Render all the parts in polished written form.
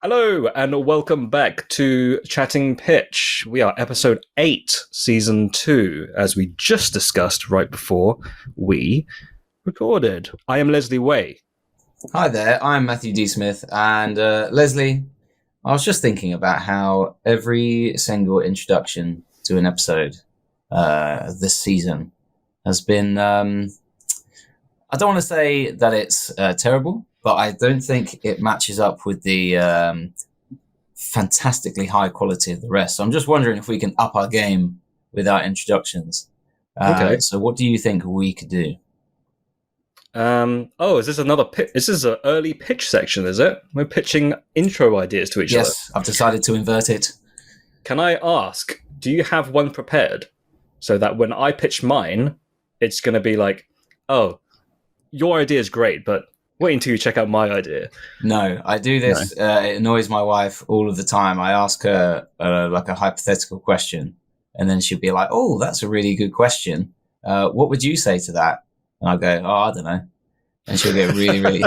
Hello, and welcome back to Chatting Pitch. We are episode 8, season 2, as we just discussed right before we recorded. I am Leslie Way. Hi there, I'm Matthew D. Smith, and Leslie, I was just thinking about how every single introduction to an episode this season has been, I don't want to say that it's terrible, but I don't think it matches up with the fantastically high quality of the rest. So I'm just wondering if we can up our game with our introductions. Okay. So what do you think we could do? Is this another pitch? This is an early pitch section, is it? We're pitching intro ideas to each other. Yes, I've decided to invert it. Can I ask, do you have one prepared? So that when I pitch mine, it's going to be like, oh, your idea is great, but wait until you check out my idea. No, I do this. No. It annoys my wife all of the time. I ask her like a hypothetical question, and then she'll be like, "Oh, that's a really good question. What would you say to that?" And I'll go, "Oh, I don't know." And she'll get really.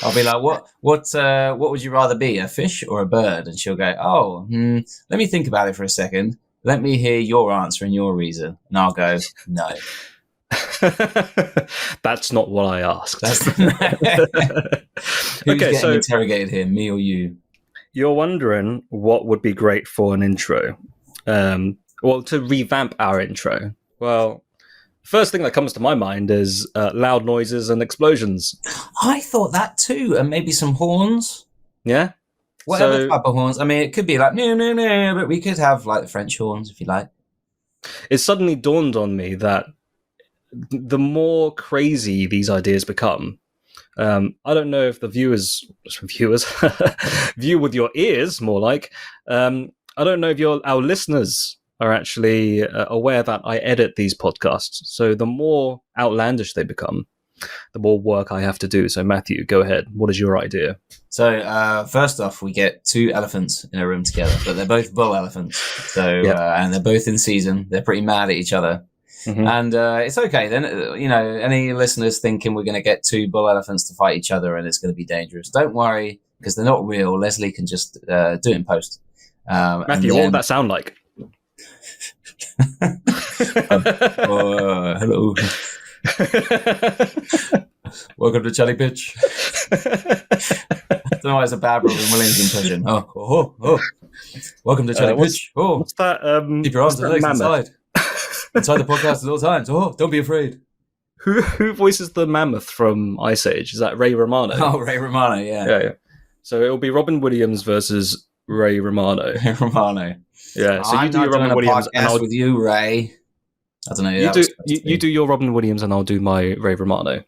I'll be like, "What would you rather be, a fish or a bird?" And she'll go, "Oh, let me think about it for a second. Let me hear your answer and your reason." And I'll go, "No." That's not what I asked. Who's getting interrogated here, me or you? You're wondering what would be great for an intro. To revamp our intro. Well, first thing that comes to my mind is loud noises and explosions. I thought that too, and maybe some horns. Yeah? Whatever type of horns. I mean, it could be like, no, but we could have like the French horns if you like. It suddenly dawned on me that the more crazy these ideas become, I don't know if the viewers view with your ears more like. I don't know if our listeners are actually aware that I edit these podcasts. So the more outlandish they become, the more work I have to do. So Matthew, go ahead. What is your idea? So first off, we get 2 elephants in a room together, but they're both bull elephants. So and they're both in season. They're pretty mad at each other. Mm-hmm. And it's okay then. Any listeners thinking we're going to get 2 bull elephants to fight each other and it's going to be dangerous, don't worry, because they're not real. Leslie can just do it in post. Matthew, what would that sound like? Hello. Welcome to Charlie Pitch. I don't know why it's a bad Robin Williams impression. Oh. Welcome to Charlie Pitch. What's that? Keep your arms and legs inside. Inside the podcast at all times. Oh, don't be afraid. Who voices the mammoth from Ice Age? Is that Ray Romano? Oh, Ray Romano, yeah. So it'll be Robin Williams versus Ray Romano. Ray Romano. Yeah. So you do your Robin Williams, and I'll with you, Ray. I don't know. You do your Robin Williams, and I'll do my Ray Romano.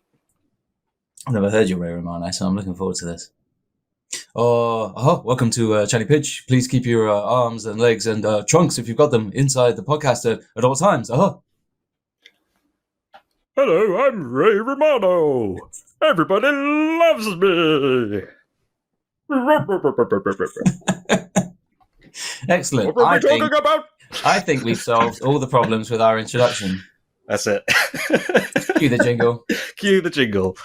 I've never heard your Ray Romano, so I'm looking forward to this. Welcome to Charlie Pitch. Please keep your arms and legs and trunks, if you've got them, inside the podcast at all times. Hello, I'm Ray Romano. Everybody loves me. Excellent. What are we talking about? I think we've solved all the problems with our introduction. That's it. Cue the jingle. Cue the jingle.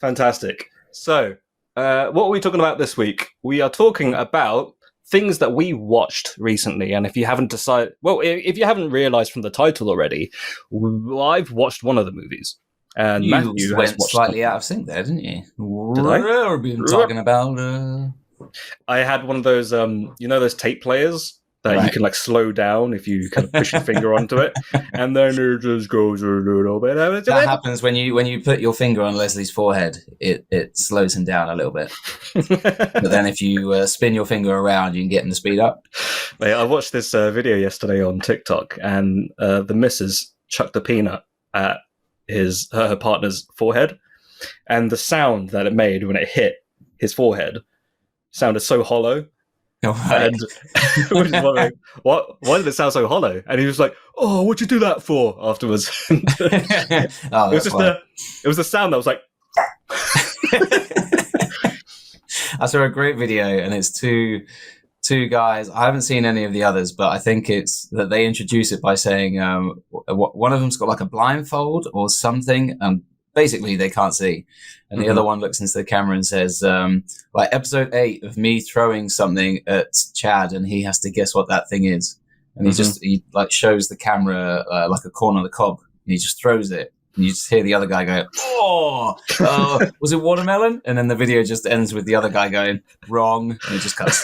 Fantastic. So, what are we talking about this week? We are talking about things that we watched recently, and if you haven't realized from the title already, I've watched one of the movies. And you Matthew went slightly out of sync there, didn't you? Did I? We've been talking about. I had one of those, those tape players that you can like slow down if you kind of push your finger onto it, and then it just goes a little bit. That happens when you put your finger on Leslie's forehead. It slows him down a little bit. But then if you spin your finger around, you can get him to speed up. Mate, I watched this video yesterday on TikTok, and the missus chucked a peanut at her partner's forehead, and the sound that it made when it hit his forehead sounded so hollow. And we're just wondering, why did it sound so hollow? And he was like, "Oh, what'd you do that for?" Afterwards, it was the sound that was like. I saw a great video, and it's two two guys. I haven't seen any of the others, but I think it's that they introduce it by saying one of them's got like a blindfold or something, and basically they can't see, and the other one looks into the camera and says, like episode 8 of me throwing something at Chad, and he has to guess what that thing is, and he like shows the camera like a corn on the cob, and he just throws it. And you just hear the other guy go, "Oh, was it watermelon?" And then the video just ends with the other guy going, "Wrong," and it just cuts.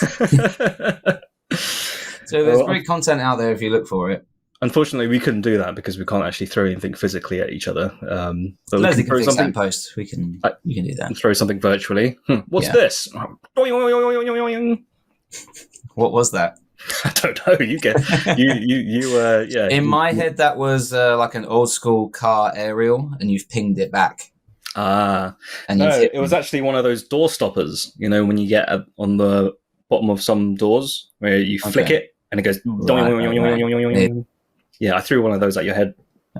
So there's great content out there if you look for it. Unfortunately, we couldn't do that because we can't actually throw anything physically at each other. But Leslie can fix that in post. We can do that. Throw something virtually. What's this? What was that? I don't know. You get yeah. In my head, that was like an old school car aerial, and you've pinged it back. And no, it was actually one of those door stoppers. You know, when you get on the bottom of some doors where you flick it and it goes. Right. Yeah, I threw one of those at your head.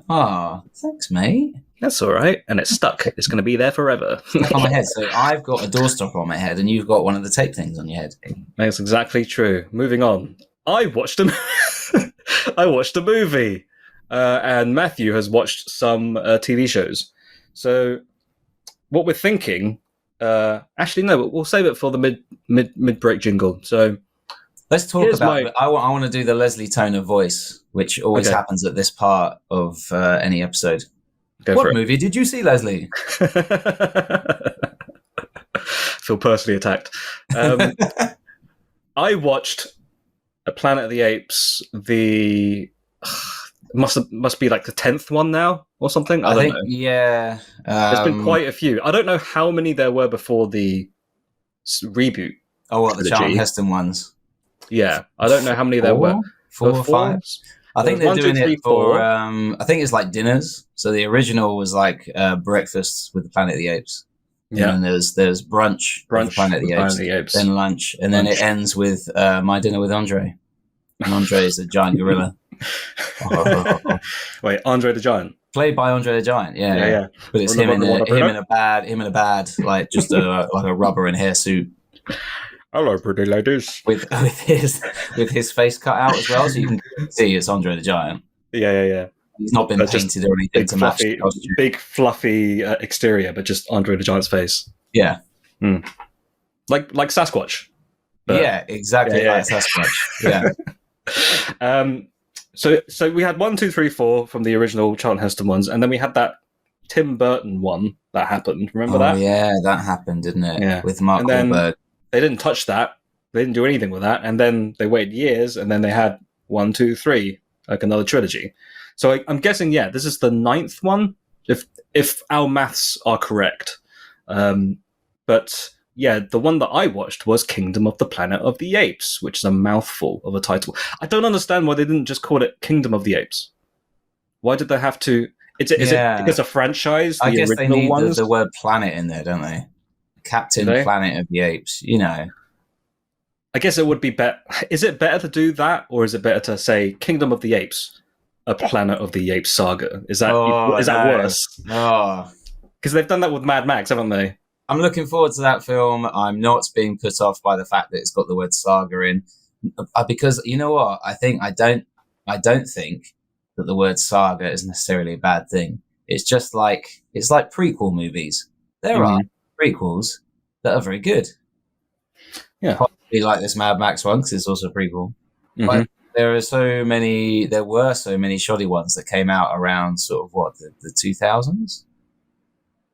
Oh, thanks, mate. That's all right, and it's stuck. It's going to be there forever. On my head. So I've got a door stopper on my head, and you've got one of the tape things on your head. That's exactly true. Moving on. I watched a movie, and Matthew has watched some TV shows. So, what we're thinking, actually, no, we'll save it for the mid break jingle. So, let's talk about it. I want to do the Leslie tone of voice, which always happens at this part of any episode. What movie did you see, Leslie? Feel personally attacked. I watched a Planet of the Apes. The must be like the 10th one now or something. I don't know. Yeah, there's been quite a few. I don't know how many there were before the reboot. Oh, what, the Charlton Heston ones? Yeah, I don't know how many there were. 4 or 5. I think they're doing it for. I think it's like dinners. So the original was like breakfast with the Planet of the Apes. Yeah. And then there's brunch with the Planet of the Apes. Then lunch, and then it ends with my dinner with Andre. And Andre is a giant gorilla. Wait, Andre the Giant, played by Andre the Giant. Yeah. But it's him in a bad, like just like a rubber and hair suit. Hello, pretty ladies. With his face cut out as well, so you can see it's Andre the Giant. Yeah. He's not been painted or anything to match the costume. Big fluffy exterior, but just Andre the Giant's face. Yeah. Like Sasquatch. Yeah, exactly like Sasquatch. Yeah. So we had 1, 2, 3, 4 from the original Charlton Heston ones, and then we had that Tim Burton one that happened. Remember that? Oh yeah, that happened, didn't it? Yeah. With Mark Wahlberg. They didn't touch that. They didn't do anything with that. And then they waited years, and then they had 1, 2, 3, like another trilogy. So I'm guessing, this is the 9th one, if our maths are correct. But yeah, the one that I watched was Kingdom of the Planet of the Apes, which is a mouthful of a title. I don't understand why they didn't just call it Kingdom of the Apes. Why did they have to? Is it because a franchise? I guess they need the word planet in there, don't they? Captain Planet of the Apes, you know. I guess it would be better. Is it better to do that, or is it better to say Kingdom of the Apes, a Planet of the Apes saga? Is that worse? Oh, because they've done that with Mad Max, haven't they? I'm looking forward to that film. I'm not being put off by the fact that it's got the word saga in, because you know what? I don't think that the word saga is necessarily a bad thing. It's like prequel movies. There are prequels that are very good. Yeah, probably like this Mad Max one because it's also a prequel. But there were so many shoddy ones that came out around sort of the 2000s.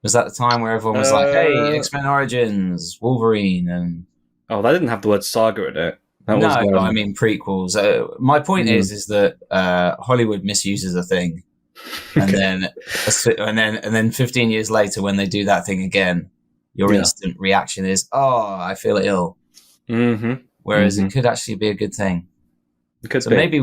Was that the time where everyone was like, "Hey, X-Men Origins, Wolverine," and that didn't have the word saga in it. But I mean prequels. My point is that Hollywood misuses a thing, and then 15 years later, when they do that thing again, your instant reaction is, "Oh, I feel ill." Whereas it could actually be a good thing. It could so be. maybe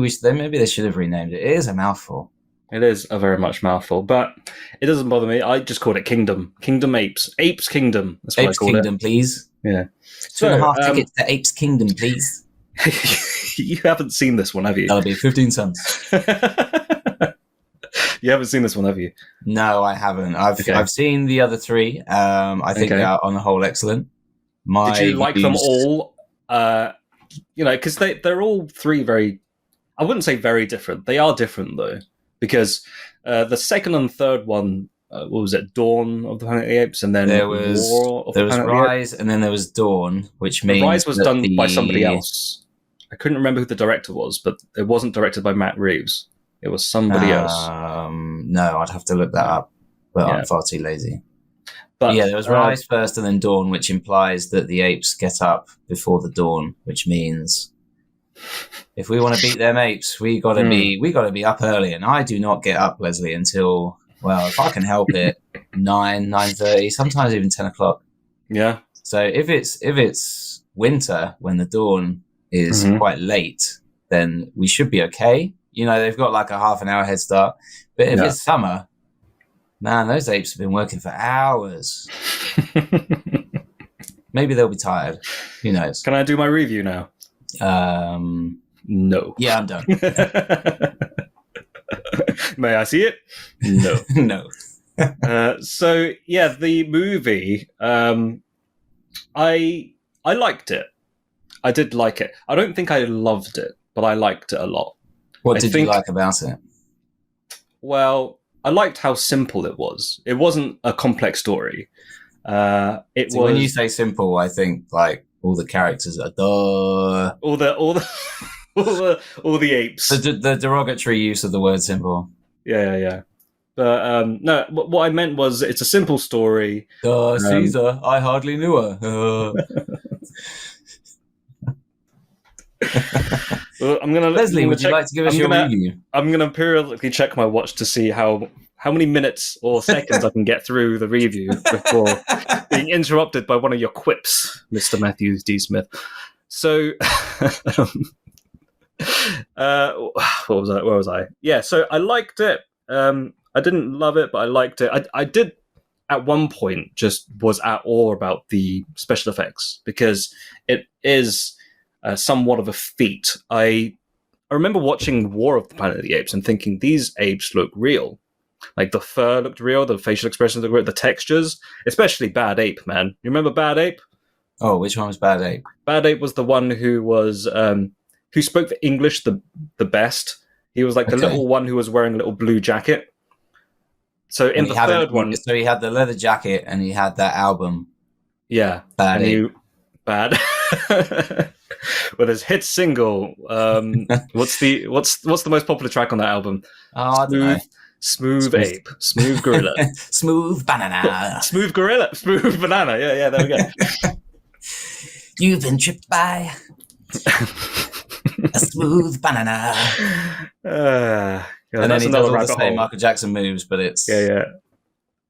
they should have renamed it. It is a mouthful. It is a very much mouthful, but it doesn't bother me. I just called it Kingdom. Kingdom Apes. Apes Kingdom. That's what Apes I called Kingdom, please. Yeah. 2.5 tickets to Apes Kingdom, please. You haven't seen this one, have you? That'll be 15 cents. You haven't seen this one, have you? No, I haven't. I've seen the other 3. I think they are on the whole excellent. Did you like them all because they're all three very. I wouldn't say very different. They are different though, because the second and third one, what was it? Dawn of the Planet of the Apes, and then There was War of the Planet of the Apes. Rise, and then there was Dawn, which The means Rise was that done by somebody else. I couldn't remember who the director was, but it wasn't directed by Matt Reeves. It was somebody else. No, I'd have to look that up, but I'm far too lazy. But yeah, there was Rise first and then Dawn, which implies that the apes get up before the dawn, which means if we want to beat them apes, we gotta be up early. And I do not get up, Leslie, until, well, if I can help it, 9:30, sometimes even 10 o'clock. Yeah. So if it's winter when the dawn is quite late, then we should be okay. They've got like a half an hour head start. But if it's summer, man, those apes have been working for hours. Maybe they'll be tired. Who knows? Can I do my review now? No. Yeah, I'm done. May I see it? No. No. So yeah, the movie, I liked it. I did like it. I don't think I loved it, but I liked it a lot. What did you like about it? Well, I liked how simple it was. It wasn't a complex story. When you say simple, I think like all the characters are duh. All the apes. The derogatory use of the word simple. Yeah. But no, what I meant was it's a simple story. Caesar, I hardly knew her. Well, Leslie, would you like to give us your review? I'm going to periodically check my watch to see how many minutes or seconds I can get through the review before being interrupted by one of your quips, Mr. Matthew D. Smith. So, where was I? Yeah, so I liked it. I didn't love it, but I liked it. I did, at one point, just was at awe about the special effects, because it is somewhat of a feat. I remember watching War of the Planet of the Apes and thinking, these apes look real. Like, the fur looked real, the facial expressions looked real, the textures, especially Bad Ape, man. You remember Bad Ape? Oh, which one was Bad Ape? Bad Ape was the one who was who spoke the English the best. He was like the little one who was wearing a little blue jacket. So in the third one, so he had the leather jacket and he had that album. Yeah, Bad Ape. Bad. Well, his hit single. What's the most popular track on that album? Oh, I don't know. Smooth Ape, Smooth Gorilla, Smooth Banana, Smooth Gorilla, Smooth Banana. Yeah, there we go. You've been tripped by a smooth banana. And then he does all the same Michael Jackson moves, but it's yeah.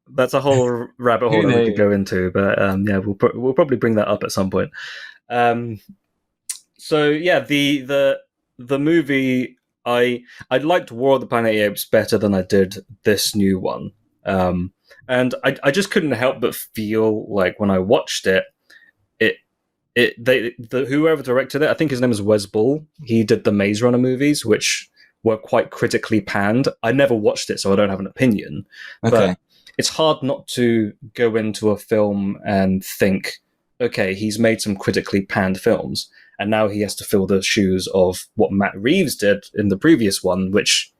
That's a whole rabbit hole that we could go into, but yeah, we'll probably bring that up at some point. So yeah, the movie. I liked War of the Planet of the Apes better than I did this new one, and I just couldn't help but feel like when I watched it, whoever directed it, I think his name is Wes Ball. He did the Maze Runner movies, which were quite critically panned. I never watched it, so I don't have an opinion. Okay. But it's hard not to go into a film and think, okay, he's made some critically panned films, and now he has to fill the shoes of what Matt Reeves did in the previous one, which,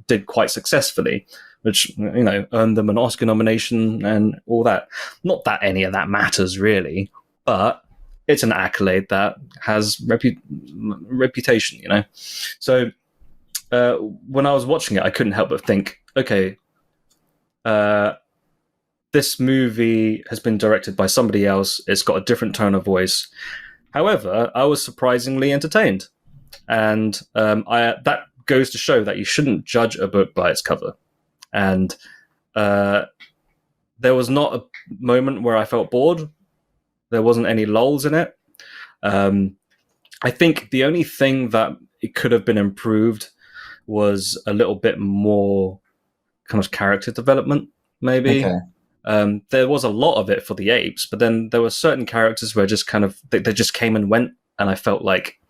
did quite successfully, which, earned them an Oscar nomination and all that. Not that any of that matters, really, but it's an accolade that has reputation, So when I was watching it, I couldn't help but think, okay, this movie has been directed by somebody else. It's got a different tone of voice. However, I was surprisingly entertained. And that goes to show that you shouldn't judge a book by its cover. And there was not a moment where I felt bored. There wasn't any lulls in it. I think the only thing that it could have been improved was a little bit more kind of character development, maybe. Okay. There was a lot of it for the apes, but then there were certain characters where just kind of they just came and went, and I felt like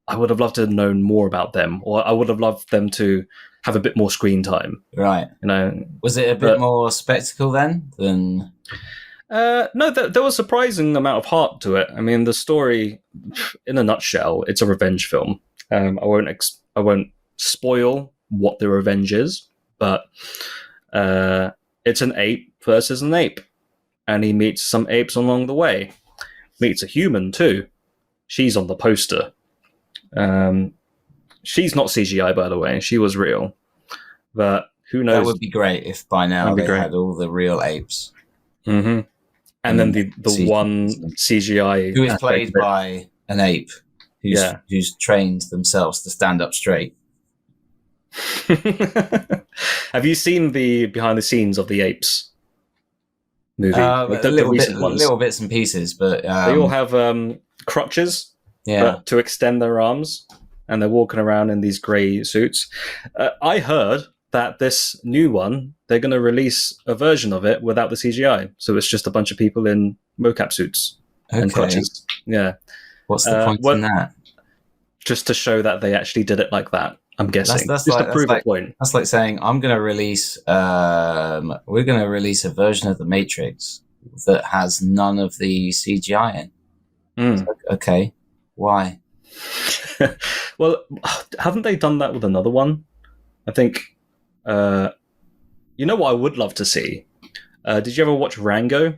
I would have loved to have known more about them, or I would have loved them to have a bit more screen time. Right. You know, was it a bit more spectacle then than? No, there was a surprising amount of heart to it. I mean, the story, in a nutshell, it's a revenge film. I won't spoil what the revenge is, but it's an ape versus an ape, and he meets some apes along the way. Meets a human too. She's on the poster. She's not CGI, by the way. She was real, but who knows? That would be great if by now they great. had all the real apes. Mm-hmm. And then the one CGI who is played by an ape who's trained themselves to stand up straight. Have you seen the behind the scenes of the Apes movie? Like little bits and pieces, but they all have crutches to extend their arms, and they're walking around in these grey suits. I heard that this new one, they're going to release a version of it without the CGI. So it's just a bunch of people in mocap suits and crutches. Yeah. What's the point in that? Just to show that they actually did it like that, I'm guessing. Just to prove a point. That's like saying, we're going to release a version of The Matrix that has none of the CGI in. Like, okay, why? Well, haven't they done that with another one? I think... you know what I would love to see? Did you ever watch Rango?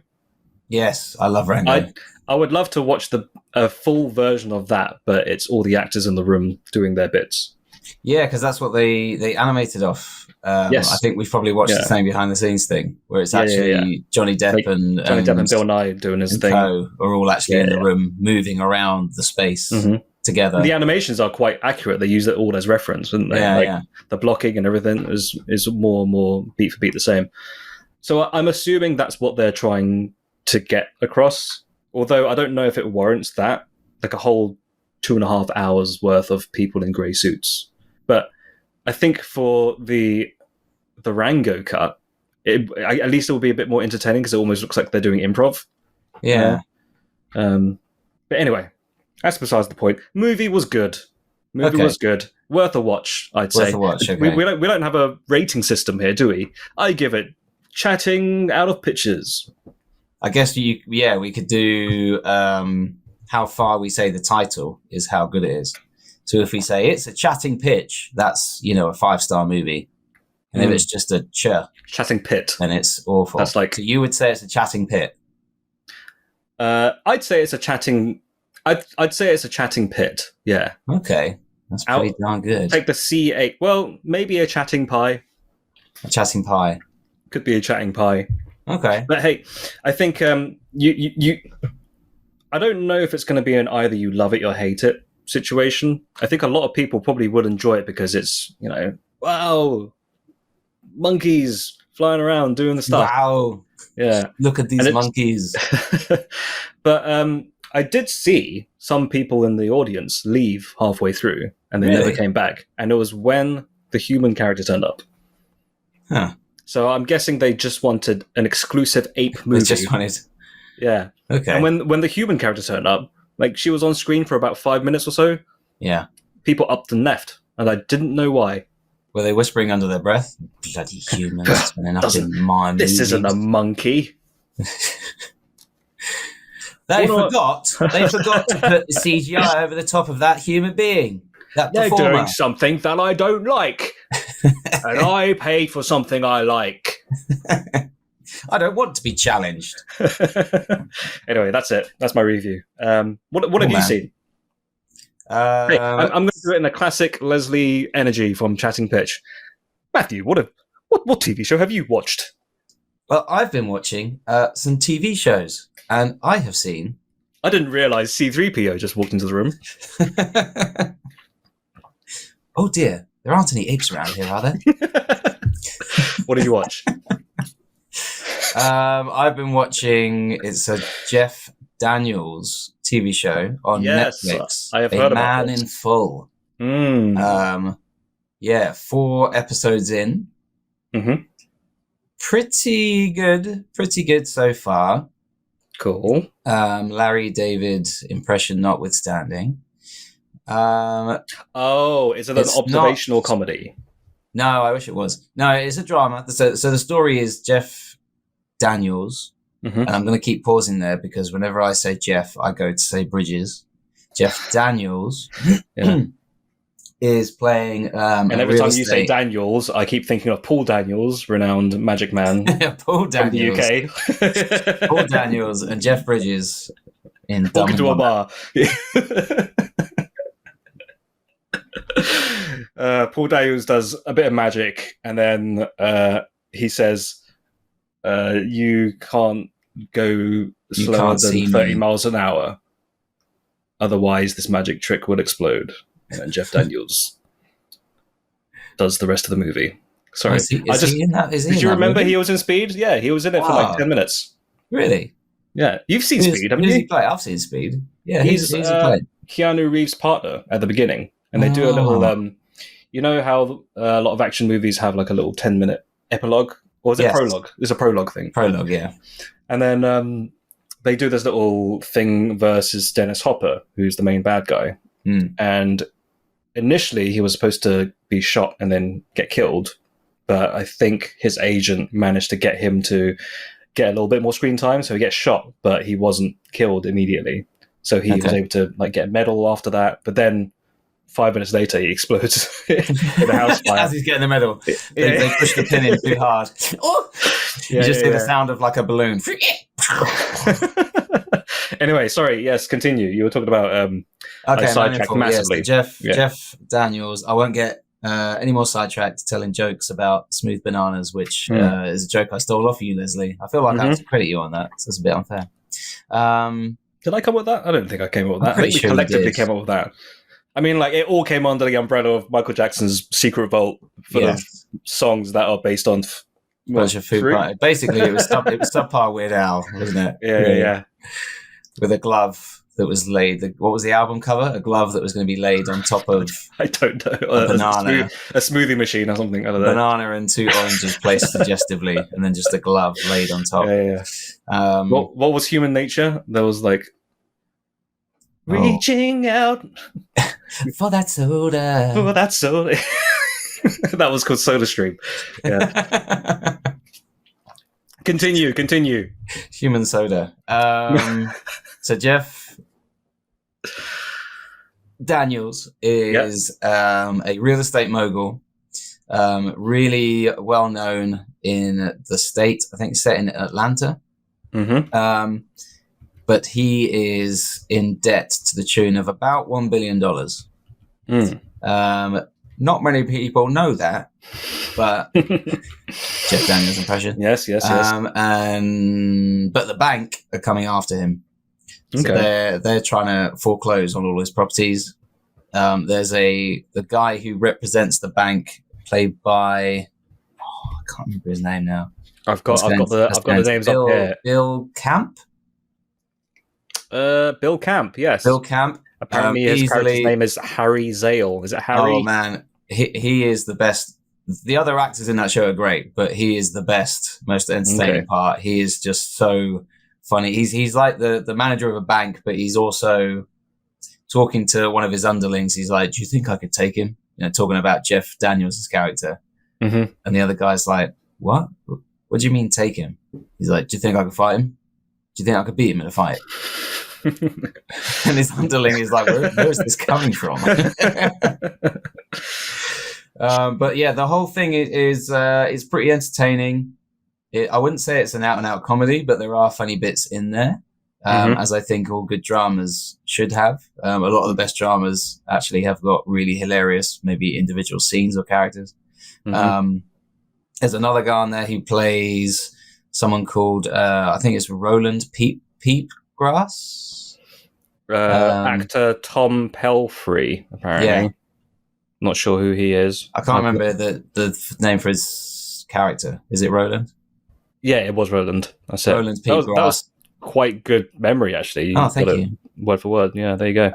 Yes, I love Rango. I would love to watch a full version of that, but it's all the actors in the room doing their bits. Yeah, because that's what they animated off. Yes. I think we've probably watched the same behind the scenes thing, where it's actually Johnny Depp and Bill Nye doing his thing. are all actually in the room moving around the space. Together. The animations are quite accurate. They use it all as reference, didn't they? The blocking and everything is more and more beat for beat the same. So I'm assuming that's what they're trying to get across. Although I don't know if it warrants that, like a whole 2.5 hours worth of people in grey suits. But I think for the Rango cut, at least it will be a bit more entertaining because it almost looks like they're doing improv. Yeah. But anyway. That's besides the point. Movie was good. Was good. Worth a watch, I'd say. Worth a watch, okay. We don't have a rating system here, do we? I give it chatting out of pictures. I guess we could do how far we say the title is how good it is. So if we say it's a chatting pitch, that's, a 5-star movie. And if it's just a chatting pit, then it's awful. That's like, so you would say it's a chatting pit. I'd say it's a chatting. I'd say it's a chatting pit. Yeah. Okay, that's pretty darn good. Take the C8. Well, maybe a chatting pie. A chatting pie could be a chatting pie. Okay, but hey, I think you. I don't know if it's going to be an either you love it or hate it situation. I think a lot of people probably would enjoy it because it's wow, monkeys flying around doing the stuff. Wow. Yeah. Look at these monkeys. But I did see some people in the audience leave halfway through, and they never came back. And it was when the human character turned up. Huh. So I'm guessing they just wanted an exclusive ape movie. They just wanted... Yeah. Okay. And when the human character turned up, like she was on screen for about 5 minutes or so. Yeah. People upped and left, and I didn't know why. Were they whispering under their breath? Bloody humans turning up in my movies. This isn't a monkey. They forgot to put the CGI over the top of that human being. That performer. They're doing something that I don't like. And I pay for something I like. I don't want to be challenged. Anyway, that's it. That's my review. What have you seen? Hey, I'm going to do it in a classic Leslie energy from Chatting Pitch. Matthew, what TV show have you watched? Well, I've been watching some TV shows, and I have seen... I didn't realise C-3PO just walked into the room. Oh dear, there aren't any apes around here, are there? What did you watch? I've been watching... It's a Jeff Daniels TV show on Netflix. I have heard about A Man in Full. 4 episodes in. Mm-hmm. Pretty good so far. Cool. Larry David impression notwithstanding. Is it an observational comedy? No, I wish it was. No, it's a drama. So the story is Jeff Daniels Mm-hmm. And I'm going to keep pausing there because whenever I say Jeff, I go to say Bridges. Jeff Daniels Yeah. is playing And a every real time you say estate. Daniels, I keep thinking of Paul Daniels, renowned magic man Paul from the Daniels, Paul UK. Daniels, and Jeff Bridges in Dumb Walk and into a Dumber. bar. Paul Daniels does a bit of magic, and then he says, "You can't go slower can't than see 30 me." miles an hour, otherwise this magic trick will explode." And then Jeff Daniels does the rest of the movie. Sorry, Is he in that? Is he did in you that remember movie? he was in Speed? Yeah, he was in it for like Wow. 10 minutes. Really? Yeah, you've seen Who's, Speed, haven't who's you? he play? I've seen Speed. Yeah, He's who's he play? Keanu Reeves' partner at the beginning, and they do a little. You know how a lot of action movies have like a little 10-minute epilogue, or is it Yes. prologue? It's a prologue thing. Prologue, yeah. And then they do this little thing versus Dennis Hopper, who's the main bad guy. And initially, he was supposed to be shot and then get killed, but I think his agent managed to get him to get a little bit more screen time, so he gets shot, but he wasn't killed immediately. So he was able to like get a medal after that. But then 5 minutes later, he explodes in a house fire. As he's getting the medal, they push the pin in too hard. Oh! You just hear the sound of like a balloon. Anyway, sorry. Yes, continue. You were talking about sidetracked massively. Yes, Jeff Daniels. I won't get any more sidetracked telling jokes about smooth bananas, which is a joke I stole off you, Leslie. I feel like I have to credit you on that, so it's a bit unfair. Did I come up with that? I don't think I came up with that. I think we sure collectively came up with that. I mean, like, it all came under the umbrella of Michael Jackson's Secret Vault full of songs that are based on bunch of food party. Basically, it was subpar Weird Al, wasn't it? Yeah. With a glove that was laid. What was the album cover? A glove that was going to be laid on top of I don't know. a banana, a smoothie machine or something. I don't know. Banana and 2 oranges placed suggestively, and then just a glove laid on top. Yeah. What was Human Nature? There was like reaching out for that soda. For that soda. That was called Soda Stream. Yeah. Continue. Human soda. So Jeff Daniels is a real estate mogul, really well known in the state. I think set in Atlanta. But he is in debt to the tune of about $1 billion. Not many people know that, but Jeff Daniels' impression. Yes. But the bank are coming after him. So they're trying to foreclose on all his properties. There's the guy who represents the bank, played by I can't remember his name now. I've got the names up here. Bill Camp. Bill Camp, yes. Bill Camp. Apparently his character's name is Harry Zale. Is it Harry? Oh man, he is the best. The other actors in that show are great, but he is the best, most entertaining part. He is just so funny. He's like the manager of a bank, but he's also talking to one of his underlings. He's like, "Do you think I could take him?" Talking about Jeff Daniels' character. And the other guy's like, "What? What do you mean take him?" He's like, "Do you think I could fight him? Do you think I could beat him in a fight?" And his underling is like, where is this coming from? But yeah, the whole thing is pretty entertaining. I wouldn't say it's an out-and-out comedy, but there are funny bits in there, as I think all good dramas should have. A lot of the best dramas actually have got really hilarious, maybe individual scenes or characters. There's another guy on there who plays someone called, I think it's Roland Peepgrass. Actor Tom Pelfrey, apparently. Yeah. Not sure who he is. I can't remember the name for his character. Is it Roland? Yeah, it was Roland. That's it. Roland Peepgrass. That was quite good memory, actually. Thank you. Word for word. Yeah, there you go.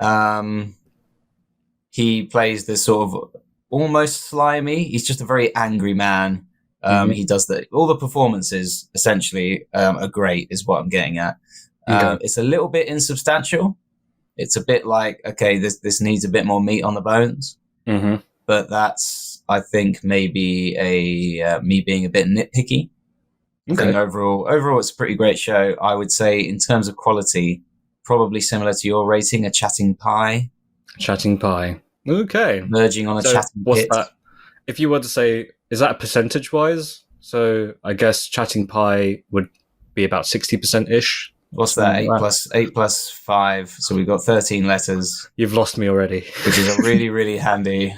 He plays this sort of almost slimy. He's just a very angry man. He does all the performances essentially are great, is what I'm getting at. It's a little bit insubstantial. It's a bit like, okay, this needs a bit more meat on the bones. But that's, I think, maybe me being a bit nitpicky. I think Okay. overall, it's a pretty great show. I would say, in terms of quality, probably similar to your rating, a chatting pie, Chatting pie. Okay. verging on a So chatting what's pit. that? If you were to say, is that percentage wise? So I guess Chatting Pie would be about 60% ish. What's that? Something like that. 8 plus 5. So we've got 13 letters, You've lost me already. which is a really, really handy.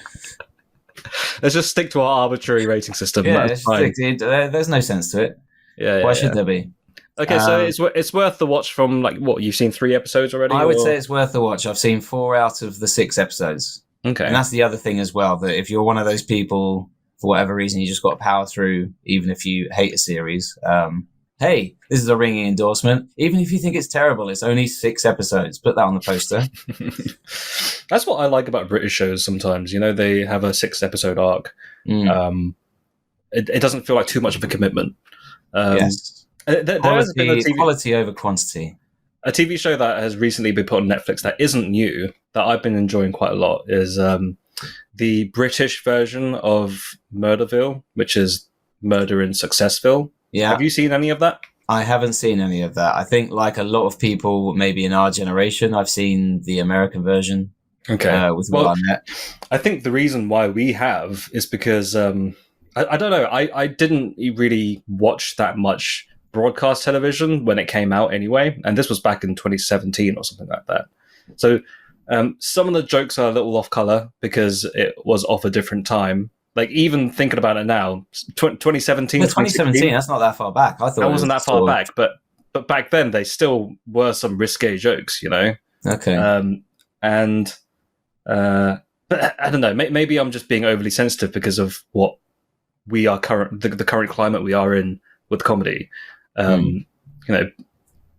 Let's just stick to our arbitrary rating system. Yeah, That's fine. there's no sense to it. Yeah, Why yeah, should yeah. there be? Okay, so Um, it's worth the watch from like what you've seen 3 episodes already, I would say or it's worth the watch. I've seen 4 out of the 6 episodes. And okay. that's the other thing as well, that if you're one of those people, for whatever reason, you just got to power through, even if you hate a series. Hey, this is a ringing endorsement. Even if you think it's terrible, it's only 6 episodes. Put that on the poster. That's what I like about British shows. Sometimes, you know, they have a 6 episode arc. Mm, It doesn't feel like too much of a commitment. Um, yes. there has been Quality over quantity. a TV show that has recently been put on Netflix that isn't new that I've been enjoying quite a lot is the British version of Murderville, which is Murder in Successville. Have Yeah, you seen any of that? I haven't seen any of that. I think, like a lot of people, maybe in our generation, I've seen the American version Okay. with Will Well, Arnett. I think the reason why we have is because I don't know. I didn't really watch that much broadcast television when it came out anyway, and this was back in 2017 or something like that. So some of the jokes are a little off color because it was off a different time. Like even thinking about it now, 2017, Yeah, 2017, that's not that far back. I that thought it wasn't was that far sort back, but back then they still were some risque jokes, you know. of, okay. And but I don't know. Maybe I'm just being overly sensitive because of what we are the current climate we are in with comedy. You know,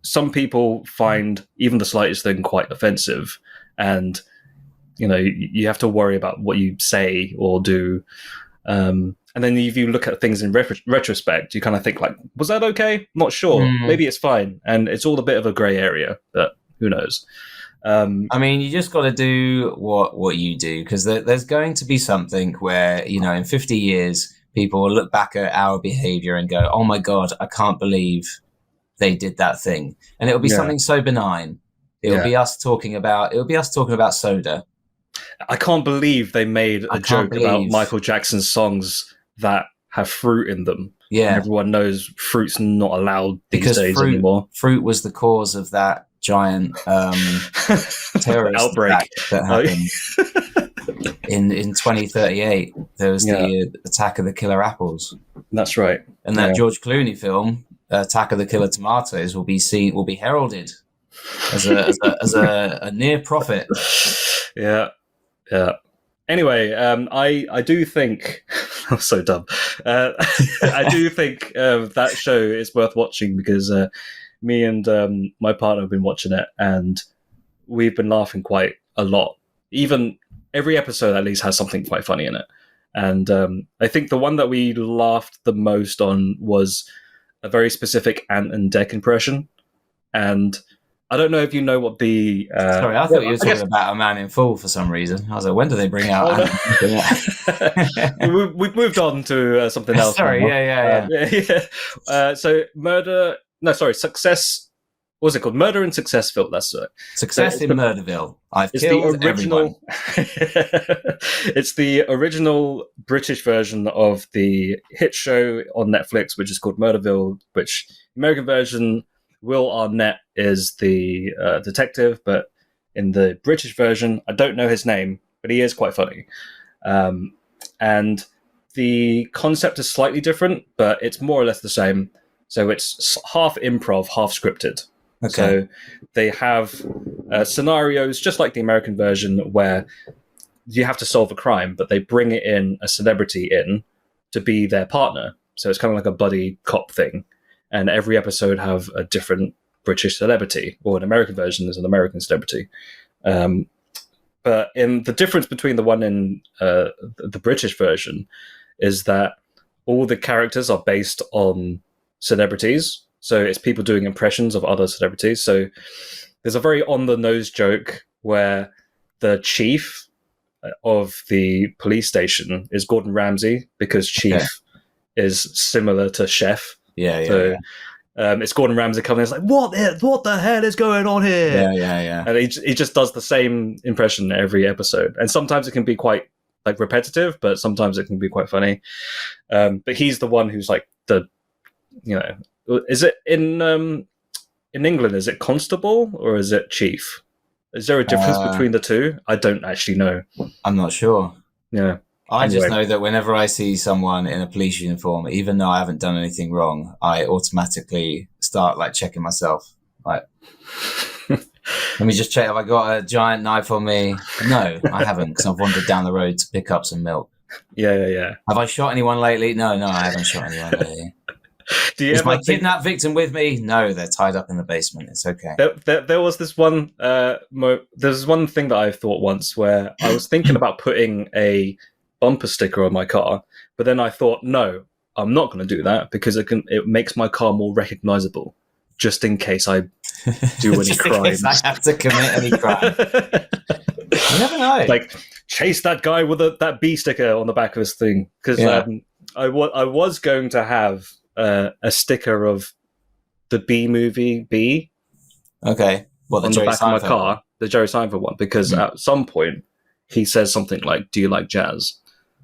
some people find even the slightest thing quite offensive, and you know you have to worry about what you say or do. And then if you look at things in retrospect, you kind of think like, was that okay? Not sure. Mm. Maybe it's fine, and it's all a bit of a grey area, but who knows? I mean, you just got to do what you do, because there's going to be something where, in 50 years, people will look back at our behavior and go, oh my God, I can't believe they did that thing. And it'll be Yeah. something so benign. It'll be us talking about soda. I can't believe they made I a can't joke about believe- Michael Jackson's songs that have fruit in them. Yeah. And everyone knows fruit's not allowed these Because days anymore. fruit was the cause of that giant terrorist Outbreak attack that happened in 2038. There was the attack of the killer apples. That's right. And that George Clooney film, Attack of the Killer Tomatoes, will be heralded as a near prophet. Yeah. Anyway, I do think I'm so dumb. I do think that show is worth watching because me and my partner have been watching it, and we've been laughing quite a lot. Even every episode at least has something quite funny in it. And I think the one that we laughed the most on was a very specific Ant and Dec impression. And I don't know if you know what the... Sorry, I thought you were talking about A Man in Full for some reason. I was like, when do they bring out Ant and Dec? We've moved on to something else. Sorry, now. Yeah. Success... What was it called? Murder in Successville. That's it. Success in Murderville. I've It's killed the original. It's the original British version of the hit show on Netflix, which is called Murderville. Which American version, Will Arnett is the detective, but in the British version, I don't know his name, but he is quite funny. And the concept is slightly different, but it's more or less the same. So it's half improv, half scripted. Okay. So they have scenarios just like the American version where you have to solve a crime, but they bring a celebrity in to be their partner. So it's kind of like a buddy cop thing. And every episode have a different British celebrity, or an American version is an American celebrity. But in the difference between the one in the British version is that all the characters are based on celebrities. So it's people doing impressions of other celebrities. So there's a very on-the-nose joke where the chief of the police station is Gordon Ramsay because Chief is similar to Chef. Yeah, yeah, So yeah. it's Gordon Ramsay coming in. It's like, what the hell is going on here? Yeah, yeah, yeah. And he just does the same impression every episode. And sometimes it can be quite like repetitive, but sometimes it can be quite funny. But he's the one who's like is it in England? Is it constable or is it chief? Is there a difference between the two? I don't actually know. I'm not sure. Yeah. I just Anyway. know that whenever I see someone in a police uniform, even though I haven't done anything wrong, I automatically start like checking myself. Like, let me just check. Have I got a giant knife on me? No, I haven't, because I've wandered down the road to pick up some milk. Yeah. Have I shot anyone lately? No, I haven't shot anyone lately. Is my kidnapped victim with me? No, they're tied up in the basement. It's okay. There was this one. There's one thing that I thought once where I was thinking about putting a bumper sticker on my car, but then I thought, no, I'm not going to do that because it makes my car more recognizable, just in case I do any Just crimes. in case I have to commit any crime. You never know. Like chase that guy with that B sticker on the back of his thing, because I was going to have a sticker of the B movie B. Okay. What, on the back of my car, the Jerry Seinfeld one, because at some point he says something like, "Do you like jazz?"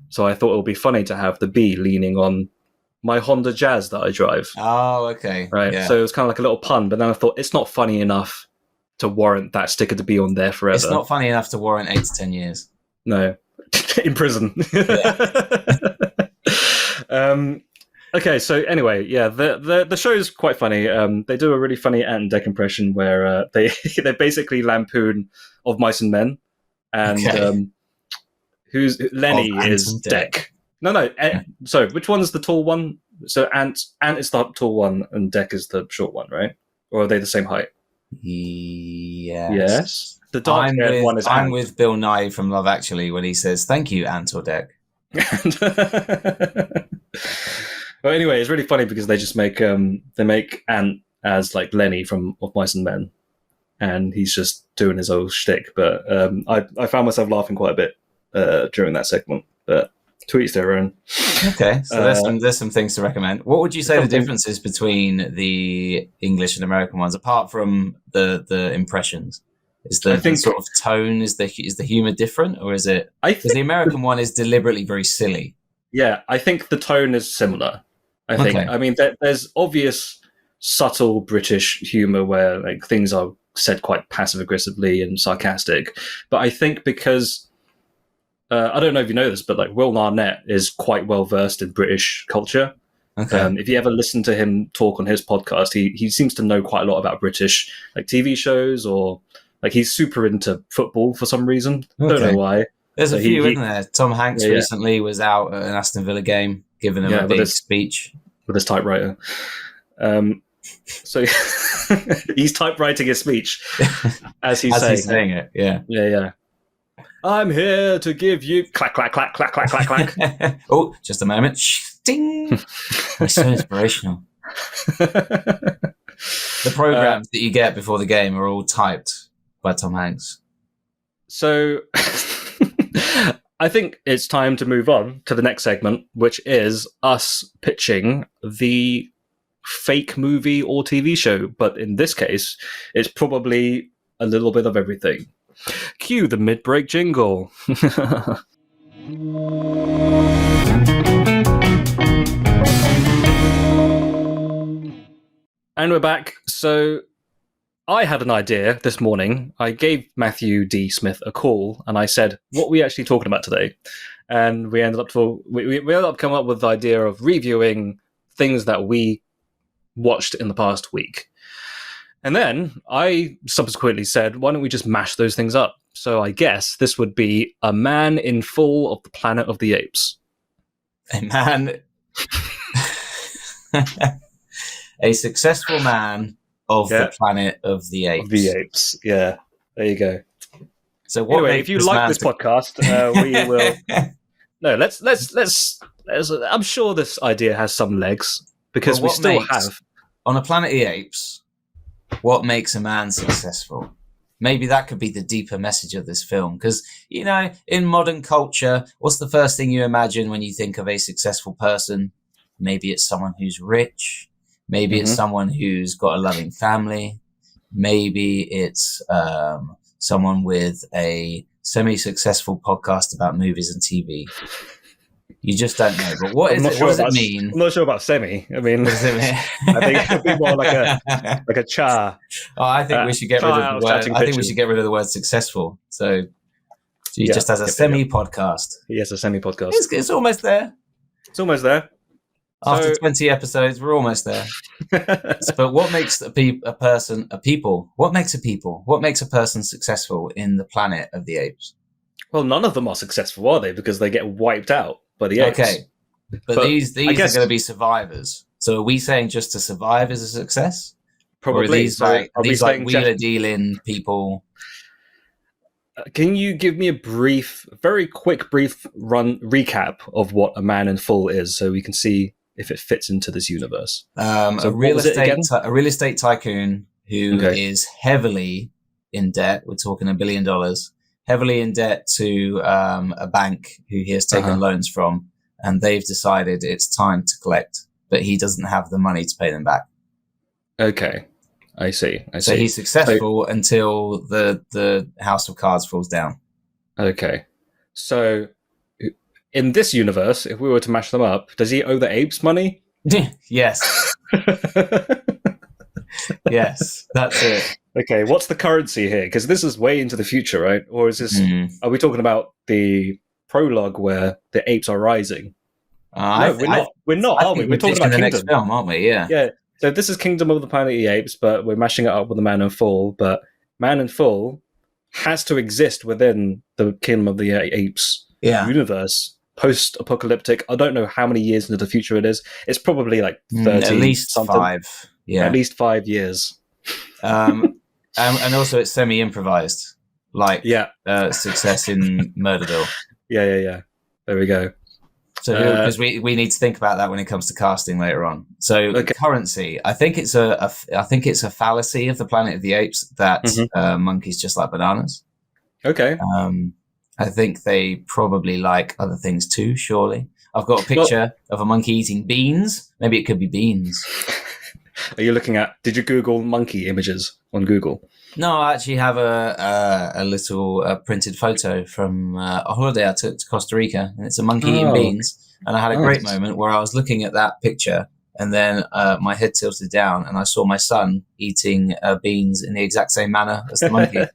So I thought it would be funny to have the B leaning on my Honda Jazz that I drive. Oh, okay. Right. Yeah. So it was kind of like a little pun, but then I thought it's not funny enough to warrant that sticker to be on there forever. It's not funny enough to warrant 8 to 10 years. No. In prison. Okay, so anyway, yeah, the show is quite funny. They do a really funny Ant and Dec impression where they basically lampoon Of Mice and Men, and who's Lenny is Dec. No. So which one's the tall one? So Ant is the tall one, and Dec is the short one, right? Or are they the same height? Yes. The dark-haired one is Ant. I'm with Bill Nye from Love Actually when he says, "Thank you, Ant or Dec." Well, anyway, it's really funny because they just make Ant as like Lenny from Of Mice and Men, and he's just doing his old shtick. But I found myself laughing quite a bit during that segment. But to each their own. Okay, so there's some things to recommend. What would you say the difference is between the English and American ones, apart from the impressions? Is the sort of tone, is the humor different, or is it? Because the American one is deliberately very silly. Yeah, I think the tone is similar. I think. Okay. I mean, there's obvious, subtle British humor where like things are said quite passive aggressively and sarcastic. But I think because I don't know if you know this, but like Will Arnett is quite well versed in British culture. Okay. If you ever listen to him talk on his podcast, he seems to know quite a lot about British like TV shows, or like he's super into football for some reason. Okay. Don't know why. There's a few, isn't there? Tom Hanks recently was out at an Aston Villa game, giving him a big speech. With his typewriter. So he's typewriting his speech as he's saying it. Yeah. I'm here to give you clack, clack, clack, clack, clack, clack, clack. Oh, just a moment. Ding! It's so inspirational. The programs that you get before the game are all typed by Tom Hanks. So I think it's time to move on to the next segment, which is us pitching the fake movie or TV show. But in this case, it's probably a little bit of everything. Cue the mid-break jingle. And we're back. So I had an idea this morning. I gave Matthew D. Smith a call and I said, what are we actually talking about today? And we ended up coming up with the idea of reviewing things that we watched in the past week. And then I subsequently said, why don't we just mash those things up? So I guess this would be A Man in Full of the Planet of the Apes. A man... A successful man of the Planet of the Apes. Of the Apes, yeah. There you go. So what anyway, if you like this podcast, we will... No, let's... I'm sure this idea has some legs, because we still have... On a Planet of the Apes, what makes a man successful? Maybe that could be the deeper message of this film. Because, you know, in modern culture, what's the first thing you imagine when you think of a successful person? Maybe it's someone who's rich. Maybe it's someone who's got a loving family. Maybe it's someone with a semi-successful podcast about movies and TV. You just don't know. But what is it? What does it mean? I'm not sure about semi. I mean, What does it mean? I think it'd be more like a cha. Oh, I think we should get rid of the word. I think we should get rid of the word successful. So he just has a semi-podcast. He has a semi-podcast. It's almost there. It's almost there. After 20 episodes, we're almost there. But what makes a person a people? What makes a people? What makes a person successful in the planet of the apes? Well, none of them are successful, are they? Because they get wiped out by the apes. Okay. But these are going to be survivors. So are we saying just to survive is a success? Probably. Or are these like wheeler-dealing people? Can you give me a very quick recap of what a man in full is so we can see if it fits into this universe? A real estate tycoon who is heavily in debt. We're talking $1 billion. Heavily in debt to a bank who he has taken loans from, and they've decided it's time to collect, but he doesn't have the money to pay them back. Okay, I see. So he's successful until the house of cards falls down. Okay, so in this universe, if we were to mash them up, does he owe the apes money? Yes. Yes, that's it. Okay, what's the currency here? Because this is way into the future, right? Or is this? Are we talking about the prologue where the apes are rising? No, we're not, are we? We're talking about the Kingdom. Next film, aren't we? Yeah. Yeah. So this is Kingdom of the Planet of the Apes, but we're mashing it up with the Man in Full. But Man in Full has to exist within the Kingdom of the Apes universe, post-apocalyptic. I don't know how many years into the future it is. It's probably like 30, at least something. 5. Yeah, at least 5 years. And also it's semi-improvised, like Success in Murderville. Yeah. There we go. So because we need to think about that when it comes to casting later on. So currency, I think it's a fallacy of the Planet of the Apes that monkeys just like bananas. Okay. I think they probably like other things too. Surely, I've got a picture of a monkey eating beans. Maybe it could be beans. Are you looking at? Did you Google monkey images on Google? No, I actually have a little printed photo from a holiday I took to Costa Rica, and it's a monkey eating beans. And I had a great moment where I was looking at that picture, and then my head tilted down, and I saw my son eating beans in the exact same manner as the monkey.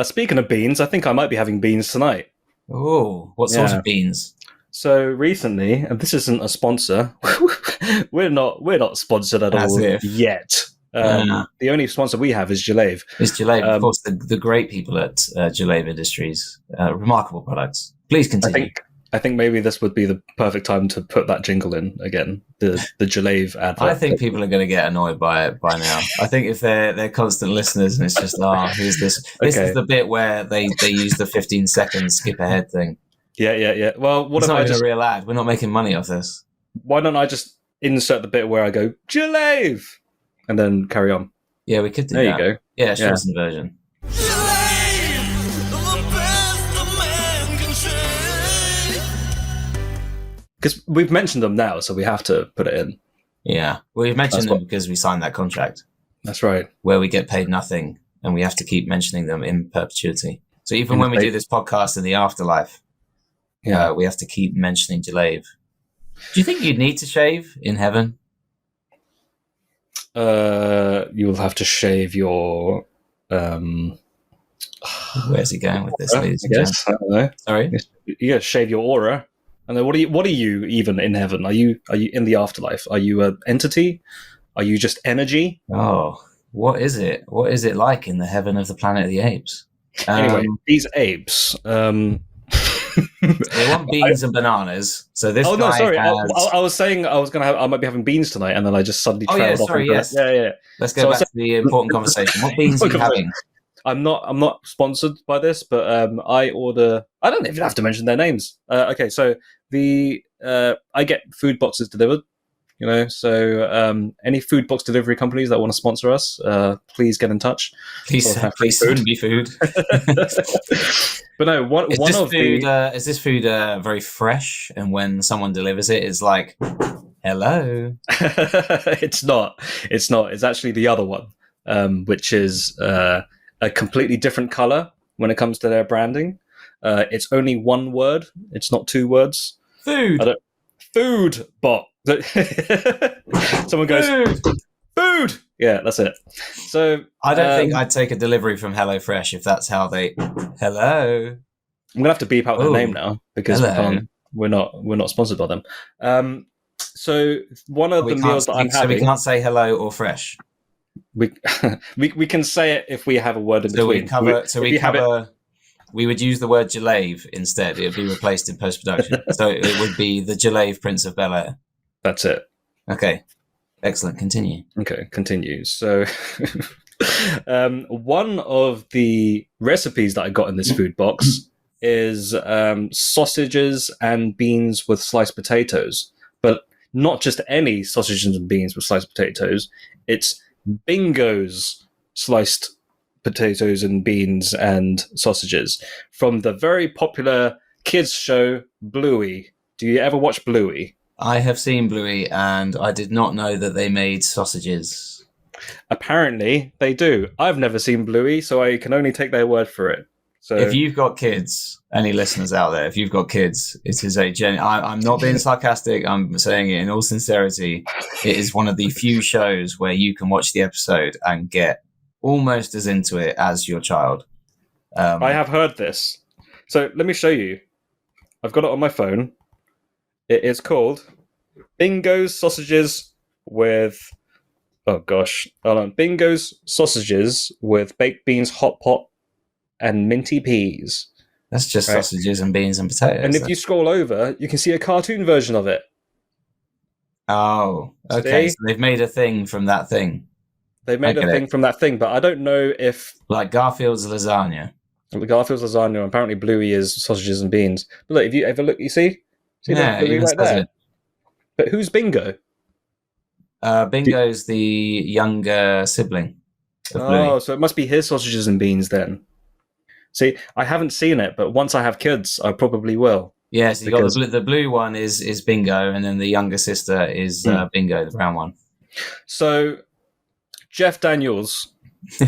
Speaking of beans, I think I might be having beans tonight. Oh, what sort of beans? So recently, and this isn't a sponsor. we're not sponsored at all yet. The only sponsor we have is Jalave. It's Jalave, of course, the great people at Jalave Industries. Remarkable products. Please continue. I think maybe this would be the perfect time to put that jingle in again. The Jalave advert. I think people are going to get annoyed by it by now. I think if they're constant listeners and it's just, who's this? This is the bit where they use the 15-second skip ahead thing. Yeah. Well, what it's if not I even just a real ad? We're not making money off this. Why don't I just insert the bit where I go Jalave and then carry on? Yeah, we could do that. There you go. Yeah, shortened version. Because we've mentioned them now, so we have to put it in. Yeah, well, we've mentioned them because we signed that contract. That's right. Where we get paid nothing, and we have to keep mentioning them in perpetuity. So even when we do this podcast in the afterlife, we have to keep mentioning Jalave. Do you think you'd need to shave in heaven? You will have to shave your. Where's he going with this? Yes, I don't know. Sorry, you got to shave your aura. And then what are you even in heaven? Are you in the afterlife? Are you an entity? Are you just energy? Oh, what is it? What is it like in the heaven of the Planet of the Apes? Anyway, these apes. They want beans and bananas. So this. Oh no, sorry. Has... I was saying I might be having beans tonight, and then I just suddenly trailed off. Sorry, yes. Yeah. Let's go back to the important conversation. What beans are you having? I'm not sponsored by this, but I order. I don't even have to mention their names. Okay, so I get food boxes delivered. So any food box delivery companies that want to sponsor us, please get in touch. Please send me food. But no, is this food very fresh? And when someone delivers it, it's like Hello. It's not. It's not. It's actually the other one, which is a completely different color when it comes to their branding. It's only one word. It's not two words. I Food. don't. Food bot. Someone goes Food. food. Yeah, that's it. So I don't think I'd take a delivery from HelloFresh if that's how they. Hello. I'm gonna have to beep out their name Oh, now because we hello. can't. We're not sponsored by them. So one of the meals that I'm So we having, can't say hello or fresh. we we can say it if we have a word in So we between. cover. If you have it, We would use the word Jalave instead. It would be replaced in post production. So it would be the Jalave Prince of Bel Air. that's it. Okay. Excellent. Continue. Okay, continue. So, one of the recipes that I got in this food box is sausages and beans with sliced potatoes, but not just any sausages and beans with sliced potatoes. It's Bingo's sliced potatoes and beans and sausages from the very popular kids show Bluey. Do you ever watch Bluey? I have seen Bluey, and I did not know that they made sausages. Apparently, they do. I've never seen Bluey, so I can only take their word for it. So, If you've got kids, any listeners out there, if you've got kids, it is a I'm not being sarcastic. I'm saying it in all sincerity. It is one of the few shows where you can watch the episode and get almost as into it as your child. I have heard this. So let me show you. I've got it on my phone. It is called Bingo's Sausages with... Oh, gosh. Hold on. Bingo's Sausages with baked beans, hot pot, and minty peas. That's just sausages and beans and potatoes. And if you scroll over, you can see a cartoon version of it. Oh, okay. See? So they've made a thing from that thing. They made a thing from that thing, but I don't know if... Like Garfield's lasagna. Garfield's lasagna, apparently Bluey is sausages and beans. But look, if you ever look, you see? See Yeah, Bluey even right says there? it. But who's Bingo? Bingo's the younger sibling of Bluey. Oh, so it must be his sausages and beans then. See, I haven't seen it, but once I have kids, I probably will. Yeah, so you got the blue one is Bingo, and then the younger sister is Bingo, the brown one. So, Jeff Daniels,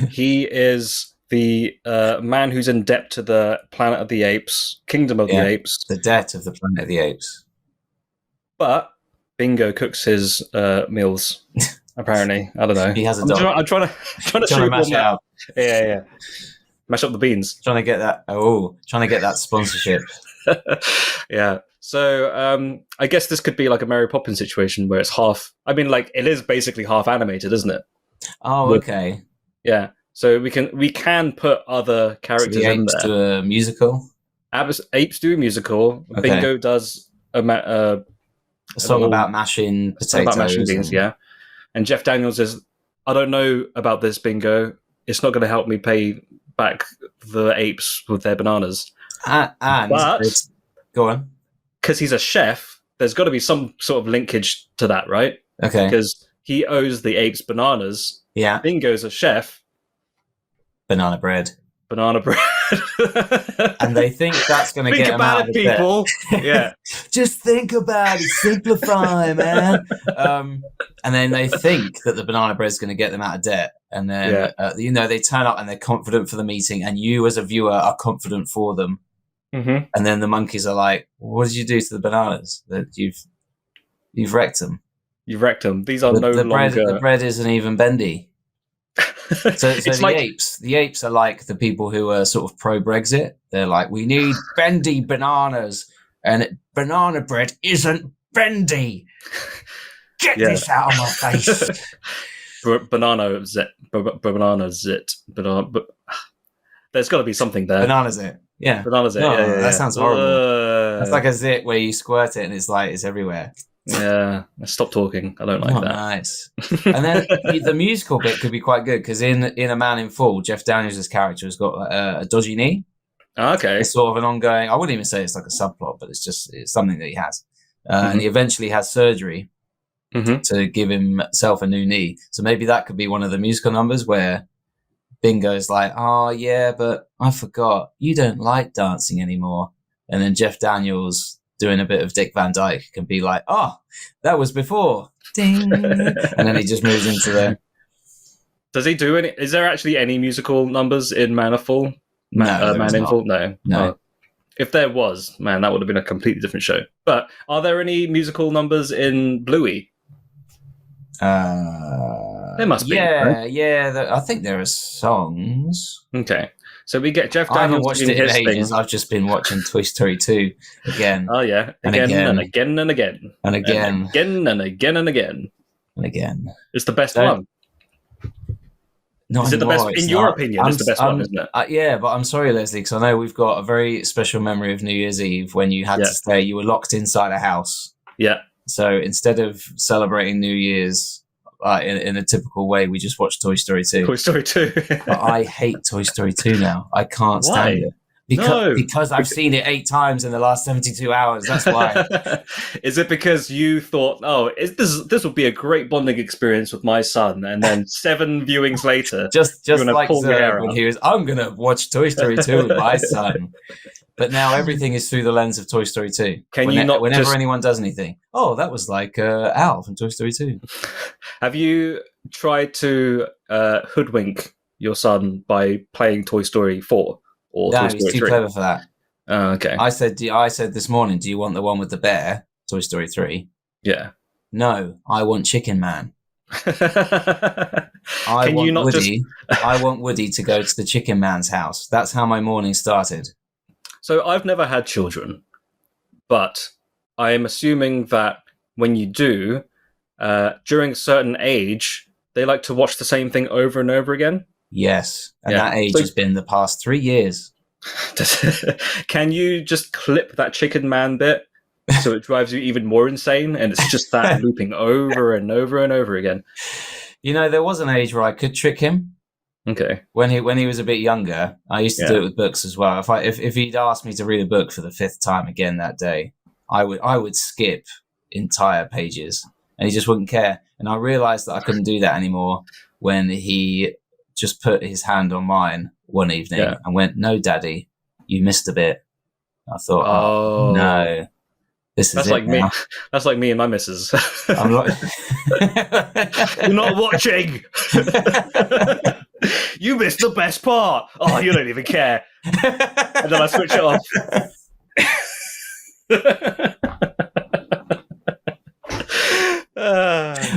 he is the man who's in debt to the Planet of the Apes, Kingdom of the Apes. The debt of the Planet of the Apes. But Bingo cooks his meals, apparently. I don't know. He has a dog. I'm trying to mash it up. Yeah. Mash up the beans. Trying to get that sponsorship. Yeah. So I guess this could be like a Mary Poppins situation where it's half. I mean, like it is basically half animated, isn't it? Oh, okay. Yeah. So we can put other characters so the in Apes there. do a musical. Apes do a musical. Okay. Bingo does a song about mashing potatoes. About mashing beans, yeah. And Jeff Daniels is. I don't know about this, Bingo. It's not going to help me pay back the apes with their bananas. But go on. Because he's a chef, there's got to be some sort of linkage to that, right? Okay. Because he owes the apes bananas. Yeah. Bingo's a chef. Banana bread. And they think that's going to get them out of people. Yeah. Just think about it. Simplify, man. And then they think that the banana bread is going to get them out of debt. And then, they turn up and they're confident for the meeting. And you as a viewer are confident for them. Mm-hmm. And then the monkeys are like, what did you do to the bananas? That you've wrecked them. You've wrecked them. These are no longer... The bread isn't even bendy. So the apes are like the people who are sort of pro-Brexit. They're like, we need bendy bananas, and banana bread isn't bendy. Get this out of my face. Banana zit. There's got to be something there. Banana zit. Yeah. Banana zit. No, yeah. That sounds horrible. That's like a zit where you squirt it and it's everywhere. Yeah, stop talking. I don't like that. Nice. And then the musical bit could be quite good because in A Man in Full, Jeff Daniels' character has got a dodgy knee. Okay. It's sort of an ongoing. I wouldn't even say it's like a subplot, but it's something that he has, and he eventually has surgery to give himself a new knee. So maybe that could be one of the musical numbers where Bingo's like, "Oh yeah, but I forgot you don't like dancing anymore," and then Jeff Daniels doing a bit of Dick Van Dyke can be like, oh, that was before. Ding. And then he just moves into the... Does he do any? Is there actually any musical numbers in Man of Full? No, there is Man in not. Full? No. No. Oh. If there was, man, that would have been a completely different show. But are there any musical numbers in Bluey? There must be. Yeah, right? yeah. I think there are songs. Okay. So we get Jeff I haven't Daniels watched doing it in his ages. thing. I've just been watching Toy Story 2 again. Oh, yeah. And Again again. and again and again. And again. And again and again and again. And again. It's the best Don't- one. Not Is it the best, anymore, in it's your not. opinion, it's the best one, isn't it? Yeah, but I'm sorry, Leslie, because I know we've got a very special memory of New Year's Eve when you had to stay. You were locked inside a house. Yeah. So instead of celebrating New Year's in a typical way, we just watched Toy Story 2. Toy Story 2. But I hate Toy Story 2 now. I can't stand Why? it. Because I've seen it 8 times in the last 72 hours. That's why. Is it because you thought, this will be a great bonding experience with my son, and then 7 viewings later, just gonna like pull your hair Zerg when out. he was, I'm going to watch Toy Story 2 with my son. But now everything is through the lens of Toy Story 2. Whenever anyone does anything, oh, that was like Al from Toy Story 2. Have you tried to hoodwink your son by playing Toy Story 4 or No, Toy Story he's too 3? clever for that. Oh, okay. I said this morning, do you want the one with the bear, Toy Story 3? Yeah. No, I want Chicken Man. Can you not Woody. I want Woody to go to the Chicken Man's house. That's how my morning started. So I've never had children, but I am assuming that when you do, during a certain age, they like to watch the same thing over and over again. Yes, and that age has been the past 3 years. Can you just clip that Chicken Man bit so it drives you even more insane, and it's just that looping over and over and over again? You know, there was an age where I could trick him. Okay. When he was a bit younger, I used to do it with books as well. If he'd asked me to read a book for the 5th time again that day, I would skip entire pages, and he just wouldn't care. And I realised that I couldn't do that anymore when he just put his hand on mine one evening and went, "No, Daddy, you missed a bit." I thought, "Oh no, this is like now." me. That's like me and my missus. I'm not. You're not watching. You missed the best part. Oh, you don't even care. And then I switch it off.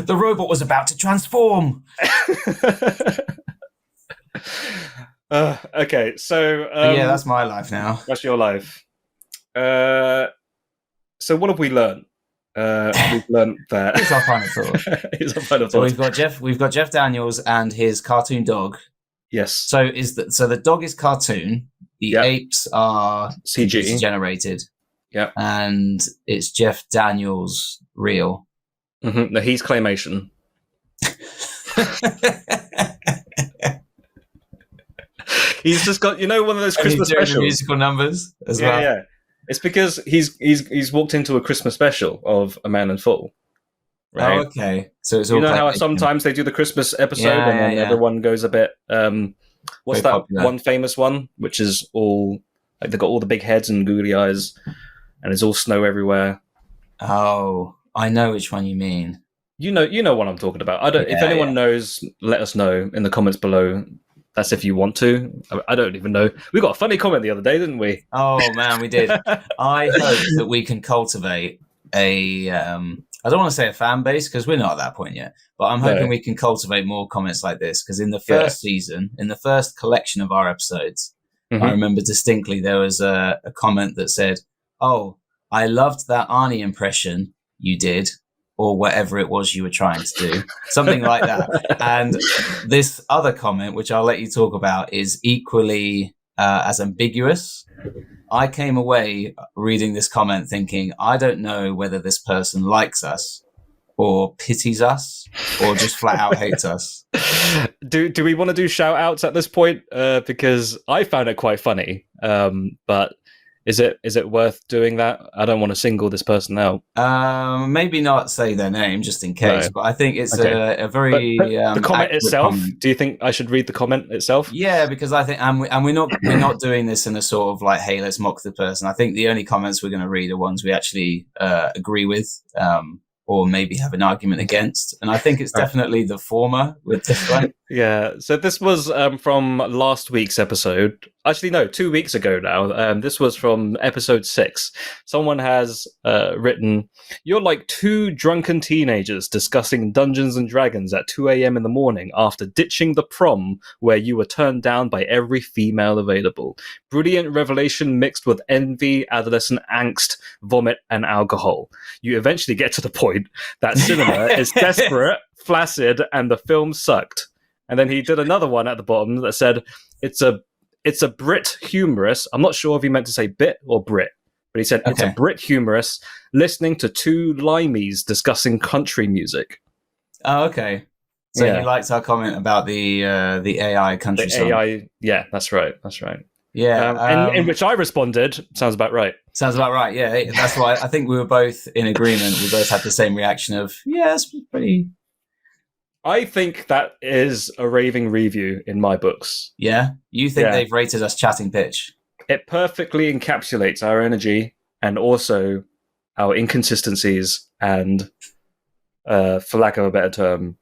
The robot was about to transform. Okay, so yeah, that's my life now. That's your life. So what have we learned? We've learned that. Here's our final thought. Here's our final So thought. we've got Jeff Daniels and his cartoon dog. Yes. So the dog is cartoon. The apes are CG generated. Yeah. And it's Jeff Daniels real. Mm-hmm. No, he's claymation. He's just got, one of those Christmas specials. Musical numbers as well. Yeah. It's because he's walked into a Christmas special of A Man in Full. Right? Oh, okay. So it's all how sometimes they do the Christmas episode and then everyone goes a bit. What's Very that popular. one famous one, which is all like they've got all the big heads and googly eyes, and there's all snow everywhere. Oh, I know which one you mean. You know what I'm talking about. I don't. If anyone knows, let us know in the comments below. That's if you want to. I don't even know. We got a funny comment the other day, didn't we? Oh man, we did. I hope that we can cultivate a. I don't want to say a fan base because we're not at that point yet. But I'm hoping we can cultivate more comments like this because in the first season, in the first collection of our episodes, I remember distinctly there was a comment that said, "Oh, I loved that Arnie impression you did." Or whatever it was you were trying to do, something like that. And this other comment, which I'll let you talk about, is equally as ambiguous. I came away reading this comment thinking, I don't know whether this person likes us or pities us or just flat out hates us. Do we want to do shout outs at this point? Because I found it quite funny. But Is it worth doing that? I don't want to single this person out. Maybe not say their name just in case, No. but I think it's Okay. a But very the comment accurate itself. comment. Do you think I should read the comment itself? Yeah, because I think, and we're not doing this in a sort of like, hey, let's mock the person. I think the only comments we're going to read are ones we actually agree with, or maybe have an argument against. And I think it's definitely the former with this one. Yeah. So this was from last week's episode. Actually, no, 2 weeks ago now. This was from episode 6. Someone has written, "You're like two drunken teenagers discussing Dungeons and Dragons at 2 a.m. in the morning after ditching the prom where you were turned down by every female available. Brilliant revelation mixed with envy, adolescent angst, vomit, and alcohol. You eventually get to the point that cinema is desperate, flaccid, and the film sucked." And then he did another one at the bottom that said, it's a Brit humorous. I'm not sure if he meant to say bit or Brit, but he said it's a Brit humorous listening to two limeys discussing country music. Oh, okay. So he liked our comment about the AI country song. AI, yeah, that's right. Yeah, and in which I responded, sounds about right. Sounds about right. Yeah, that's why I think we were both in agreement. We both had the same reaction of, yeah, it's pretty. I think that is a raving review in my books. Yeah? You think they've rated us chatting pitch? It perfectly encapsulates our energy and also our inconsistencies and, for lack of a better term,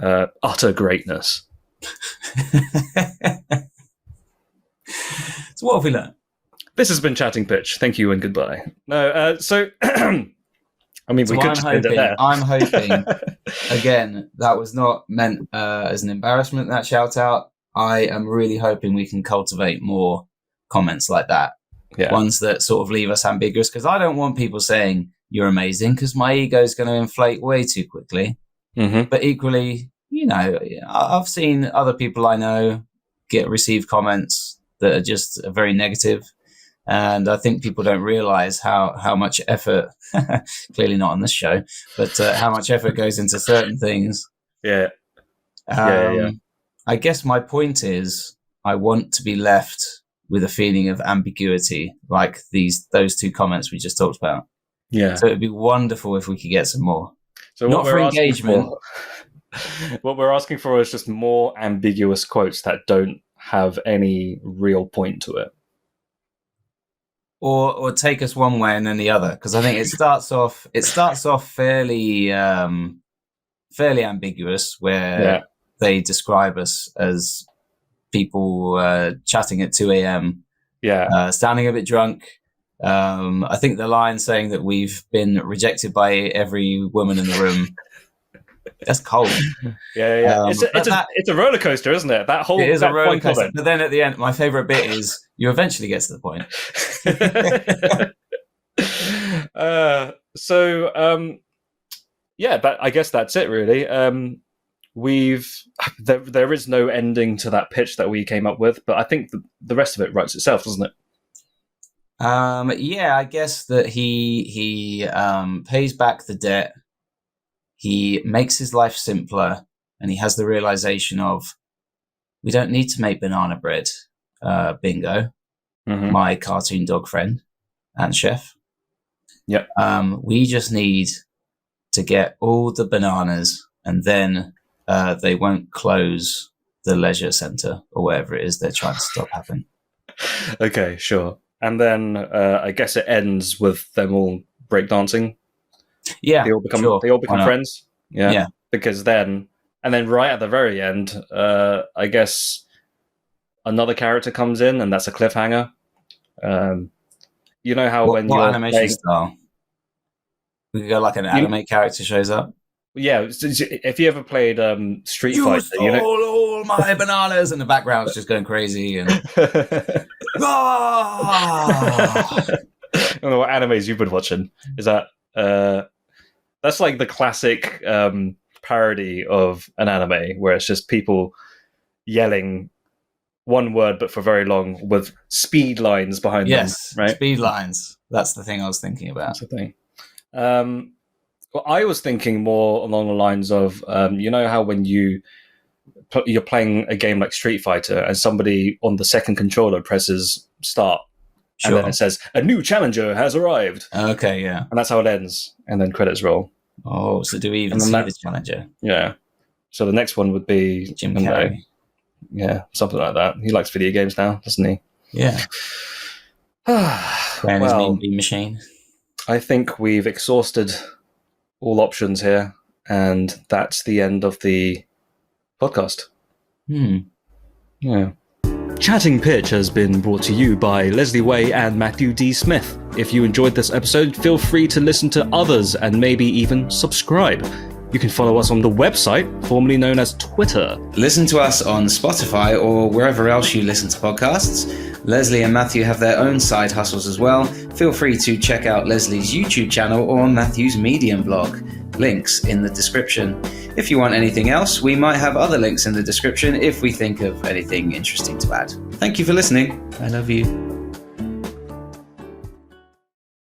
utter greatness. So what have we learned? This has been Chatting Pitch. Thank you and goodbye. No, so... I mean, we could just end it there. I'm hoping, again, that was not meant as an embarrassment, that shout out. I am really hoping we can cultivate more comments like that. Yeah. Ones that sort of leave us ambiguous, because I don't want people saying, you're amazing, because my ego is going to inflate way too quickly. Mm-hmm. But equally, you know, I've seen other people I know receive comments that are just very negative. And I think people don't realize how much effort, clearly not on this show, but how much effort goes into certain things. Yeah. I guess my point is I want to be left with a feeling of ambiguity, like those two comments we just talked about. Yeah. So it'd be wonderful if we could get some more. So not for engagement. What we're asking for is just more ambiguous quotes that don't have any real point to it. Or take us one way and then the other, because I think it starts off fairly ambiguous, where they describe us as people chatting at 2 a.m. Sounding a bit drunk. I think the line saying that we've been rejected by every woman in the room. That's cold. Yeah. It's a roller coaster, isn't it? It is a roller coaster. But then at the end, my favorite bit is you eventually get to the point. I guess that's it, really. There is no ending to that pitch that we came up with, but I think the rest of it writes itself, doesn't it? I guess that he pays back the debt. He makes his life simpler, and he has the realization of, we don't need to make banana bread, Bingo, my cartoon dog friend and chef. Yep. We just need to get all the bananas, and then they won't close the leisure center or whatever it is they're trying to stop happening. Okay, sure. And then I guess it ends with them all breakdancing. Yeah, they all become friends. Yeah, because then right at the very end, I guess another character comes in, and that's a cliffhanger. You know how when you're animation style, we could go like an anime character shows up. Yeah, if you ever played Street Fighter, you stole all my bananas, and the background's just going crazy. And I don't know what animes you've been watching. Is that that's like the classic parody of an anime where it's just people yelling one word but for very long with speed lines behind them. Yes, right? Speed lines. That's the thing I was thinking about. That's the thing. Well, I was thinking more along the lines of, you know how when you're playing a game like Street Fighter and somebody on the second controller presses start, and then it says, a new challenger has arrived. Okay, yeah. And that's how it ends. And then credits roll. Oh, so do we even see the challenger? Yeah. So the next one would be... Jim Carrey. Yeah, something like that. He likes video games now, doesn't he? Yeah. Playing his Mean Bean Machine. I think we've exhausted all options here, and that's the end of the podcast. Yeah. Chatting Pitch has been brought to you by Leslie Way and Matthew D. Smith. If you enjoyed this episode, feel free to listen to others and maybe even subscribe. You can follow us on the website, formerly known as Twitter. Listen to us on Spotify or wherever else you listen to podcasts. Leslie and Matthew have their own side hustles as well. Feel free to check out Leslie's YouTube channel or Matthew's Medium blog. Links in the description. If you want anything else, we might have other links in the description if we think of anything interesting to add. Thank you for listening. I love you.